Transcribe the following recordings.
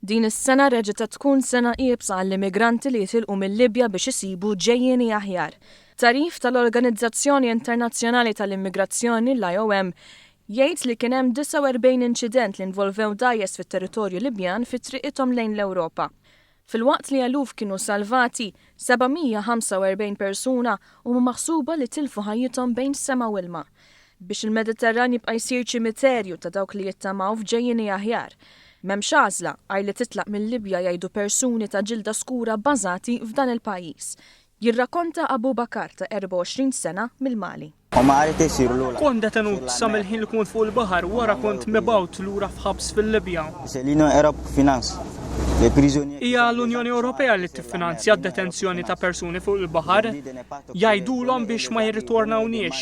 Din is-sena reġgħet tkun sena qiebsa għall-immigranti li jitilqu mill-Libja biex isibu ġejjieni aħjar. Tarif tal-Organizzazzjoni Internazzjonali tal-Immigrazzjoni l-IOM jgħid li kien hemm 49 inċident li involvew dgħajjes fit-territorju Libjan fi triqithom lejn l-Ewropa. Fil-waqt li eluf kienu salvati, 745 persuna huma maħsuba li tilfu ħajjithom bejn sema u ilma. Biex il-Mediterran jibqa' jsir ċimiterju ta' dawk li jittamaw f'ġejjieni aħjar. M'hemmx għażla għar li titlaq mill-Libja jgħidu persuni ta' ġilda skura bbażati f'dan il-pajjiż. Jirrakkonta Abu Bakar ta' 24 sena mill-Mali. Kont detenut sa mill-ħin li kont fuq il-baħar wara kont mibgħut lura f'ħabs fil-Libja. Hija l-Unjoni Ewropea li tiffinanzja d-detenzjoni ta' persuni fuq il-baħar jgħidulhom biex ma jirritornawniex.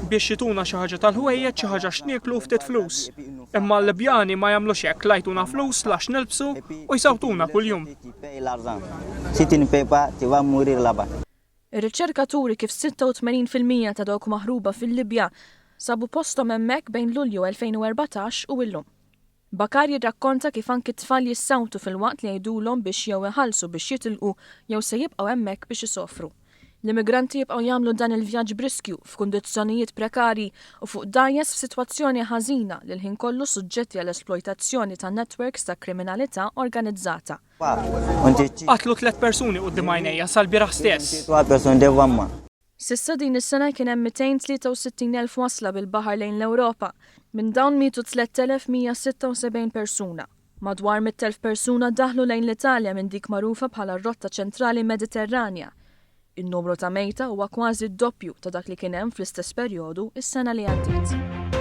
Biex jituna xi ħaġa tal-ħwejjeġ xi ħaġa x'nieklu ftit flus. Imma l-Libjani ma jagħmlux hekk lajtuna flus lax nilbsu u jsawtuna kuljum. Ir-riċerkaturi kif 86% ta' dawk maħruba fil-Libja sabu posthom hemmhekk bejn Lulju 2014 u llum. Bakar jirrakkonta kif anki t-tfal jissawtu fil-waqt li jgħidulhom biex jew iħallsu biex jitilqu jew se jibqgħu hemmhekk biex isofru. L-immigranti jibqgħu jagħmlu dan il-vjaġġ briskju f'kundizzjonijiet prekarji u fuq dgħajjes f'sitwazzjoni ħażina li l-ħin kollu suġġetti għall esploitazzjoni ta' netwerks ta' kriminalità organizzata. Qatlu 3 persuni quddiem għajnejja sal-bieraħ stess. Sissa din is-sena kien hemm 263,000 wasla bil-baħar lejn l-Ewropa. Minn dawn mietu 3,176 persuna. Madwar 100,000 persuna daħlu lejn l-Italja minn dik magħrufa bħala r-rotta ċentrali Mediterranja. In-numru ta' mejta huwa kważi d-doppju ta' dak li kien hemm fl-istess perjodu is-sena li għaddiet.